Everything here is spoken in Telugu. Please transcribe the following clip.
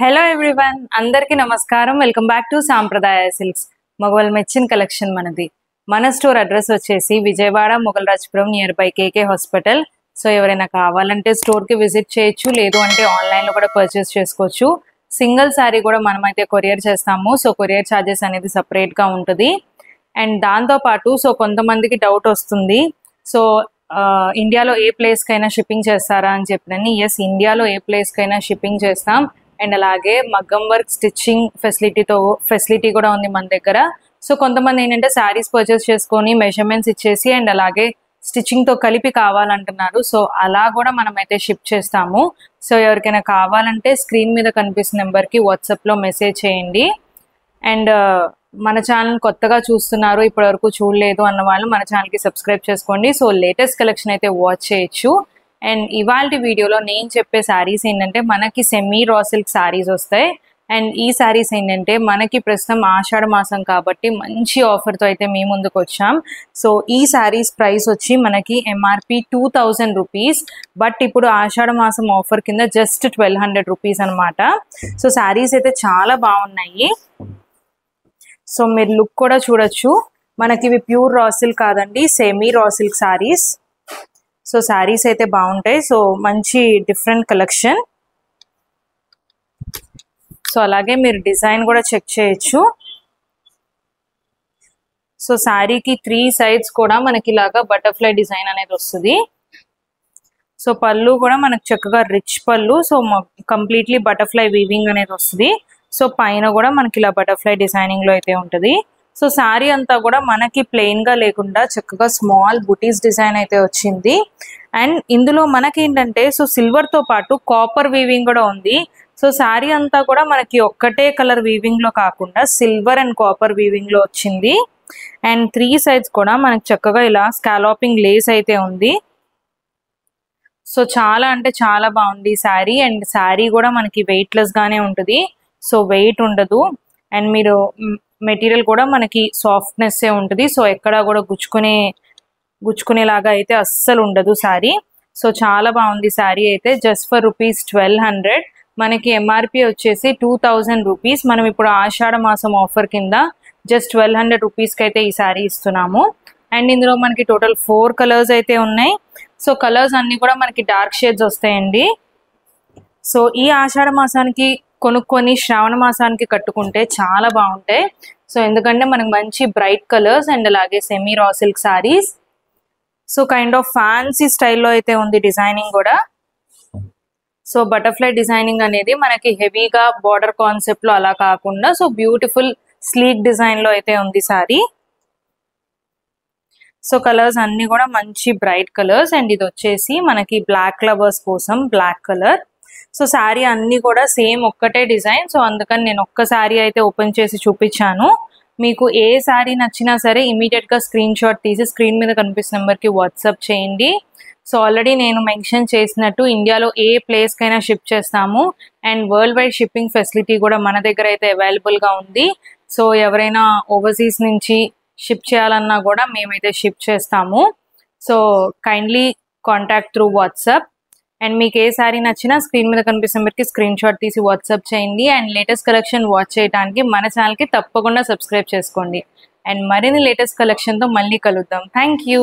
హలో ఎవ్రీవన్, అందరికీ నమస్కారం. వెల్కమ్ బ్యాక్ టు సాంప్రదాయ సిల్క్స్. మగవాళ్ళ మెచ్చిన కలెక్షన్ మనది. మన స్టోర్ అడ్రస్ వచ్చేసి Vijayawada Moghalrajpuram near by KK hospital. So ఎవరైనా కావాలంటే స్టోర్కి విజిట్ చేయొచ్చు, లేదు అంటే ఆన్లైన్లో కూడా పర్చేస్ చేసుకోవచ్చు. సింగిల్ శారీ కూడా మనమైతే కొరియర్ చేస్తాము. సో కొరియర్ ఛార్జెస్ అనేది సపరేట్గా ఉంటుంది. అండ్ దాంతోపాటు కొంతమందికి డౌట్ వస్తుంది, సో ఇండియాలో ఏ ప్లేస్కైనా షిప్పింగ్ చేస్తారా అని చెప్పినని. ఎస్, ఇండియాలో ఏ ప్లేస్కైనా షిప్పింగ్ చేస్తాం. అండ్ అలాగే మగ్గం వర్క్ స్టిచ్చింగ్ ఫెసిలిటీ కూడా ఉంది మన దగ్గర. సో కొంతమంది ఏంటంటే శారీస్ పర్చేస్ చేసుకొని మెజర్మెంట్స్ ఇచ్చేసి అండ్ అలాగే స్టిచ్చింగ్తో కలిపి కావాలంటున్నారు. సో అలా కూడా మనమైతే షిప్ చేస్తాము. సో ఎవరికైనా కావాలంటే స్క్రీన్ మీద కనిపిస్తున్న నెంబర్కి వాట్సాప్లో మెసేజ్ చేయండి. అండ్ మన ఛానల్ కొత్తగా చూస్తున్నారు, ఇప్పటివరకు చూడలేదు అన్న వాళ్ళు మన ఛానల్కి సబ్స్క్రైబ్ చేసుకోండి. సో లేటెస్ట్ కలెక్షన్ అయితే వాచ్ చేయొచ్చు. అండ్ ఇవాళ వీడియోలో నేను చెప్పే శారీస్ ఏంటంటే మనకి సెమీ రా సిల్క్ శారీస్ వస్తాయి. అండ్ ఈ శారీస్ ఏంటంటే మనకి ప్రస్తుతం ఆషాఢ మాసం కాబట్టి మంచి ఆఫర్తో అయితే మీ ముందుకు వచ్చాం. సో ఈ శారీస్ ప్రైస్ వచ్చి మనకి ఎంఆర్పి 2000 రూపీస్, బట్ ఇప్పుడు ఆషాఢ మాసం ఆఫర్ కింద జస్ట్ 1200 రూపీస్ అనమాట. సో శారీస్ అయితే చాలా బాగున్నాయి. సో మీరు లుక్ కూడా చూడొచ్చు. మనకి ఇవి ప్యూర్ రా సిల్క్ కాదండి, semi raw silk saris. So saris అయితే బాగుంటాయి. సో మంచి డిఫరెంట్ కలెక్షన్. సో అలాగే మీరు డిజైన్ కూడా చెక్ చేయొచ్చు. సో శారీకి 3 సైడ్స్ కూడా మనకి ఇలాగా బటర్ఫ్లై డిజైన్ అనేది వస్తుంది. సో పళ్ళు కూడా మనకు చక్కగా రిచ్ పళ్ళు. సో కంప్లీట్లీ బటర్ఫ్లై వీవింగ్ అనేది వస్తుంది. సో పైన కూడా మనకి ఇలా బటర్ఫ్లై డిజైనింగ్ లో అయితే ఉంటుంది. సో శారీ అంతా కూడా మనకి ప్లెయిన్ గా లేకుండా చక్కగా స్మాల్ బుటీస్ డిజైన్ అయితే వచ్చింది. అండ్ ఇందులో మనకి ఏంటంటే సిల్వర్ తో పాటు కాపర్ వీవింగ్ కూడా ఉంది. సో శారీ అంతా కూడా మనకి ఒక్కటే కలర్ వీవింగ్ లో కాకుండా సిల్వర్ అండ్ కాపర్ వీవింగ్ లో వచ్చింది. అండ్ 3 సైడ్స్ కూడా మనకి చక్కగా ఇలా స్కాలోపింగ్ లేస్ అయితే ఉంది. సో చాలా అంటే చాలా బాగుంది శారీ. అండ్ శారీ కూడా మనకి వెయిట్లెస్ గానే ఉంటుంది. సో వెయిట్ ఉండదు. అండ్ మీరు మెటీరియల్ కూడా మనకి సాఫ్ట్నెస్ ఉంటుంది. సో ఎక్కడా కూడా గుచ్చుకునేలాగా అయితే అస్సలు ఉండదు శారీ. సో చాలా బాగుంది శారీ అయితే. Just for rupees 1200. మనకి ఎంఆర్పి వచ్చేసి 2000 రూపీస్. మనం ఇప్పుడు ఆషాఢ మాసం ఆఫర్ కింద జస్ట్ 1200 రూపీస్కి అయితే ఈ శారీ ఇస్తున్నాము. అండ్ ఇందులో మనకి టోటల్ 4 కలర్స్ అయితే ఉన్నాయి. సో కలర్స్ అన్ని కూడా మనకి డార్క్ షేడ్స్ వస్తాయండి. సో ఈ ఆషాఢ మాసానికి కొనుక్కొని శ్రావణ మాసానికి కట్టుకుంటే చాలా బాగుంటాయి. సో ఎందుకంటే మనకి మంచి బ్రైట్ కలర్స్ అండ్ అలాగే semi raw silk saris. So kind of fancy స్టైల్లో అయితే ఉంది డిజైనింగ్ కూడా. సో బటర్ఫ్లై డిజైనింగ్ అనేది మనకి హెవీగా బార్డర్ కాన్సెప్ట్ లో అలా కాకుండా సో బ్యూటిఫుల్ స్లీక్ డిజైన్ లో అయితే ఉంది శారీ. సో కలర్స్ అన్ని కూడా మంచి బ్రైట్ కలర్స్. అండ్ ఇది వచ్చేసి మనకి బ్లాక్ లవర్స్ కోసం బ్లాక్ కలర్. సో శారీ అన్ని కూడా సేమ్ ఒక్కటే డిజైన్. సో అందుకని నేను ఒక్క శారీ అయితే ఓపెన్ చేసి చూపించాను. మీకు ఏ శారీ నచ్చినా సరే ఇమీడియట్ గా స్క్రీన్ షాట్ తీసి స్క్రీన్ మీద కనిపిస్తున్న నెంబర్కి వాట్సాప్ చేయండి. సో ఆల్రెడీ నేను మెన్షన్ చేసినట్టు ఇండియాలో ఏ ప్లేస్ కైనా షిప్ చేస్తాము. And world wide shipping facility కూడా మన దగ్గర అయితే అవైలబుల్ గా ఉంది. సో ఎవరైనా ఓవర్సీస్ నుంచి షిప్ చేయాలన్నా కూడా మేమైతే షిప్ చేస్తాము. So kindly contact through WhatsApp. And మీకు ఏ శారీ నచ్చినా స్క్రీన్ మీద కనిపిస్తున్న నెంబర్కి స్క్రీన్ షాట్ తీసి వాట్సాప్ చేయండి. అండ్ లేటెస్ట్ కలెక్షన్ వాచ్ చేయడానికి మన ఛానల్కి తప్పకుండా సబ్స్క్రైబ్ చేసుకోండి. అండ్ మరిన్ని లేటెస్ట్ కలెక్షన్తో మళ్ళీ కలుద్దాం. Thank you.